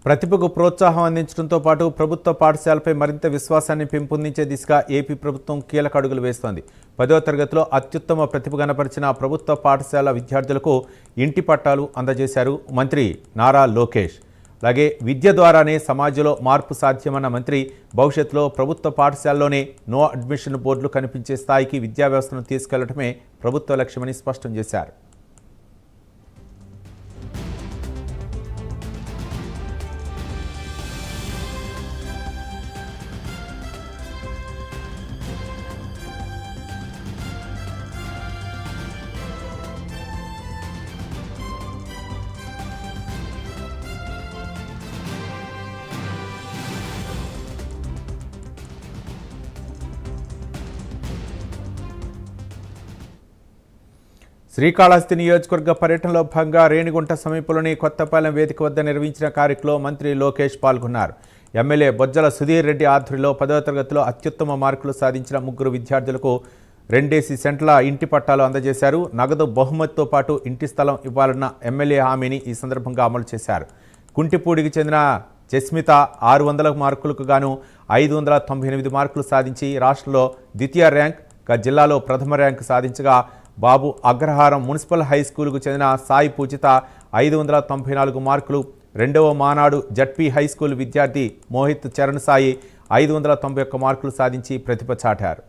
ప్రతిభకు ప్రోత్సాహం అందించడంతో పాటు ప్రభుత్వ పాఠశాలపై మరింత విశ్వాసాన్ని పెంపొందించే దిశగా ఏపీ ప్రభుత్వం కీలక అడుగులు వేస్తోంది. 10వ తరగతిలో అత్యుత్తమ ప్రతిభ కనపరిచిన ప్రభుత్వ పాఠశాల విద్యార్థులకు ఇంటి పట్టాలు అందజేశారు మంత్రి నారా లోకేష్. అలాగే విద్య ద్వారానే సమాజంలో మార్పు సాధ్యమన్న మంత్రి భవిష్యత్తులో ప్రభుత్వ పాఠశాలలోనే నో అడ్మిషన్ బోర్డులు కనిపించే స్థాయికి విద్యా వ్యవస్థను తీసుకెళ్లడమే ప్రభుత్వ లక్ష్యమని స్పష్టం చేశారు. శ్రీకాళహస్తి నియోజకవర్గ పర్యటనలో భాగంగా రేణిగుంట సమీపంలోని కొత్తపాలెం వేదిక వద్ద నిర్వహించిన కార్యక్రమంలో మంత్రి లోకేష్ పాల్గొన్నారు. ఎమ్మెల్యే బొజ్జల సుధీర్ రెడ్డి ఆధ్వర్యంలో 10వ తరగతిలో అత్యుత్తమ మార్కులు సాధించిన 3 విద్యార్థులకు 2 సెంట్ల ఇంటి పట్టాలు అందజేశారు. నగదు బహుమతితో పాటు ఇంటి స్థలం ఇవ్వాలన్న ఎమ్మెల్యే హామీని ఈ సందర్భంగా అమలు చేశారు. కుంటిపూడికి చెందిన జస్మిత 600 మార్కులకు గాను 598 మార్కులు సాధించి రాష్ట్రంలో ద్వితీయ ర్యాంక్, జిల్లాలో ప్రథమ ర్యాంక్ సాధించగా బాబు అగ్రహారం మున్సిపల్ హై స్కూల్కు చెందిన సాయి పూజిత 594 మార్కులు, 2వ మానాడు జడ్పీ హై స్కూల్ విద్యార్థి మోహిత్ చరణ్ సాయి 591 మార్కులు సాధించి ప్రతిభ చాటారు.